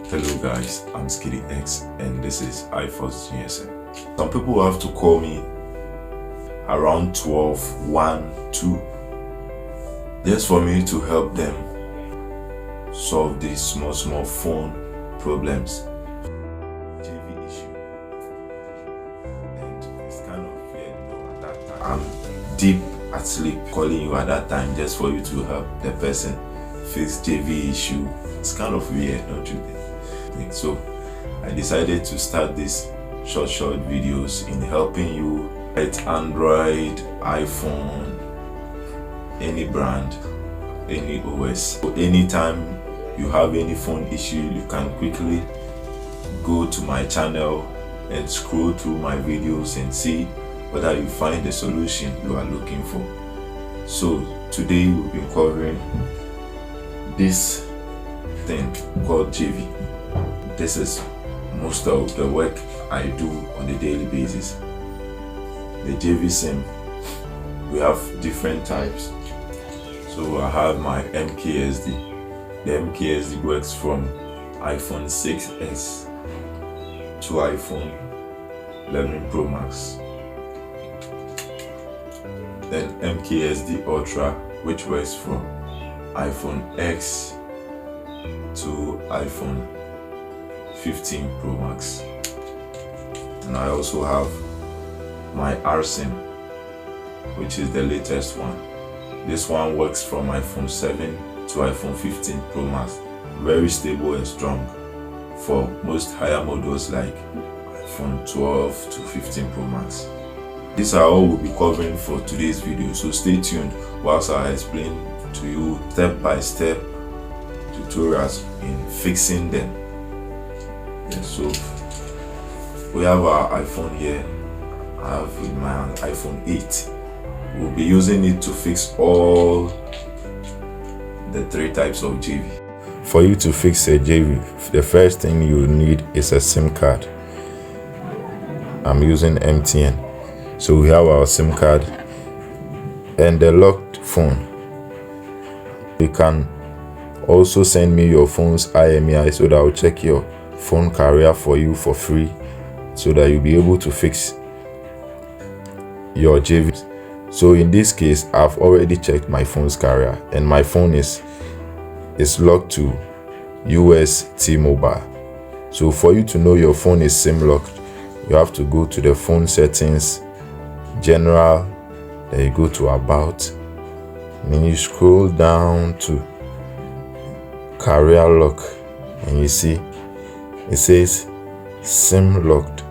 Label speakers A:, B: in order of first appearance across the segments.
A: Hello guys, I'm Skitty X and this is iForce GSM. Some people have to call me around 12, 1, 2 just for me to help them solve these small phone problems. Gevey issue. And it's kind of weird, at that time. I'm deep asleep calling you at that time just for you to help the person fix Gevey issue. It's kind of weird, don't you think? So I decided to start these short videos in helping you with Android, iPhone, any brand, any OS. So anytime you have any phone issue, you can quickly go to my channel and scroll through my videos and see whether you find the solution you are looking for. So today we'll be covering this thing called Gevey. This is most of the work I do on a daily basis. The Gevey SIM, we have different types. So I have my MKSD. The MKSD works from iPhone 6s to iPhone 11 Pro Max. Then MKSD Ultra, which works from iPhone X to iPhone 15 Pro Max. And I also have my RSIM, which is the latest one. This one works from iPhone 7 to iPhone 15 Pro Max. Very stable and strong for most higher models like iPhone 12 to 15 Pro Max. These are all we'll be covering for today's video, so stay tuned whilst I explain to you step-by-step tutorials in fixing them. So we have our iPhone here. I have with my iPhone 8. We'll be using it to fix all the 3 types of Gevey. For you to fix a Gevey, the first thing you need is a SIM card. I'm using MTN. So we have our SIM card and the locked phone. You can also send me your phone's IMEI so that I'll check your phone carrier for you for free, so that you'll be able to fix your Gevey. So in this case, I've already checked my phone's carrier and my phone is locked to US T-Mobile. So for you to know your phone is SIM locked, you have to go to the phone settings, general, then you go to about, and then you scroll down to carrier lock, and you see it says SIM locked.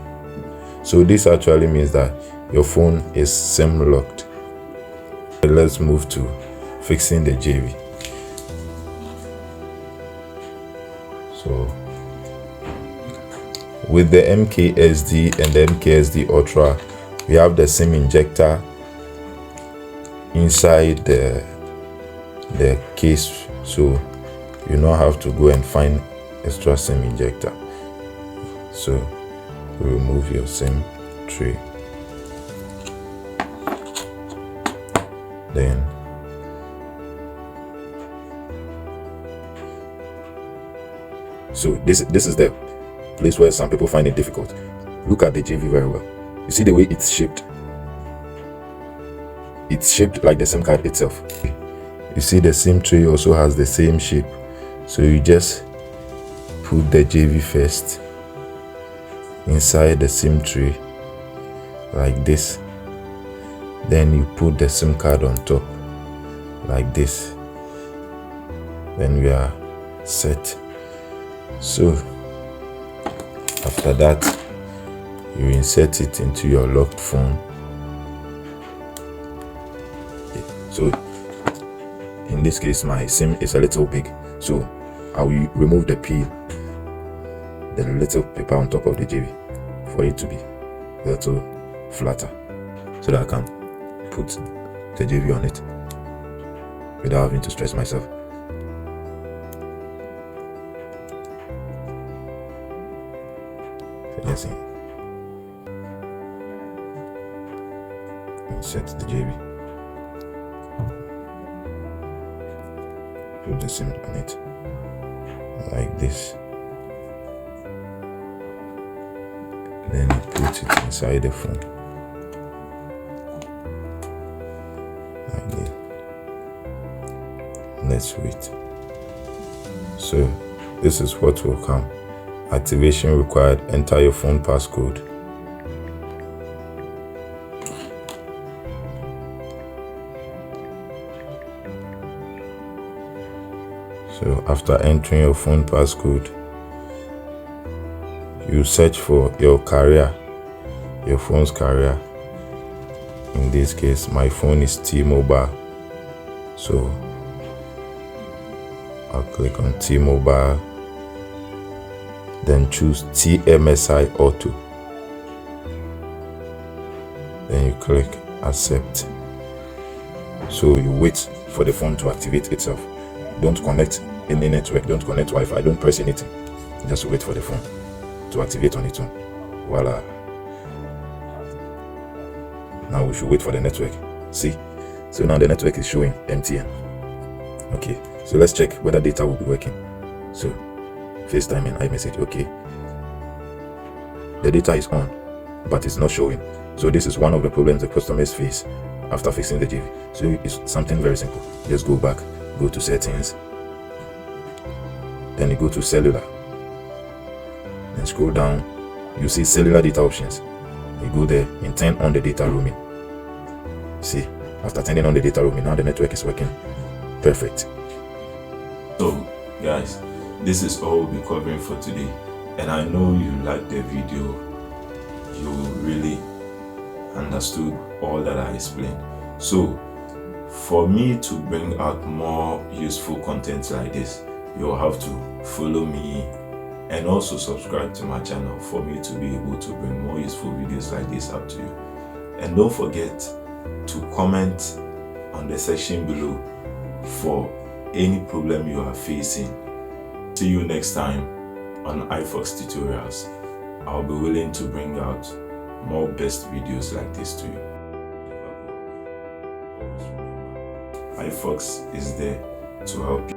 A: So this actually means that your phone is SIM locked. Let's move to fixing the Gevey. So with the MKSD and the MKSD Ultra, we have the SIM injector inside the case, so you don't have to go and find extra SIM injector. So remove your SIM tray, then so this is the place where some people find it difficult. Look at the Gevey very well. You see the way it's shaped. It's shaped like the SIM card itself. You see the SIM tray also has the same shape. So you just put the Gevey first inside the SIM tray like this. Then you put the SIM card on top like this. Then we are set. So after that, you insert it into your locked phone. So in this case, my SIM is a little big, so I will remove the peel, the little paper on top of the Gevey, for it to be a little flatter, so that I can put the Gevey on it without having to stress myself. Let's see. Insert the Gevey. Put the SIM on it like this. then you put it inside the phone like this. Let's wait. So this is what will come. Activation required. Enter your phone passcode. So after entering your phone passcode, you search for your carrier, your phone's carrier. In this case, my phone is T-Mobile. So I'll click on T-Mobile, then choose TMSI Auto. Then you click accept. So you wait for the phone to activate itself. Don't connect any network, don't connect Wi-Fi, don't press anything. Just wait for the phone to activate on its own. Voila. Now we should wait for the network. See? So now the network is showing MTN. Okay, so let's check whether data will be working. So FaceTime and iMessage. Okay, the data is on, but it's not showing. So this is one of the problems the customers face after fixing the Gevey. So it's something very simple. Just go back, go to settings, then you go to cellular, then scroll down. You see cellular data options. You go there and turn on the data roaming. See, after turning on the data roaming, now the network is working perfect. So guys, this is all we'll be covering for today, and I know you liked the video. You really understood all that I explained. So for me to bring out more useful content like this, you'll have to follow me and also subscribe to my channel for me to be able to bring more useful videos like this up to you. And don't forget to comment on the section below for any problem you are facing. See you next time on iFox Tutorials. I'll be willing to bring out more best videos like this to you. iFox is there to help you.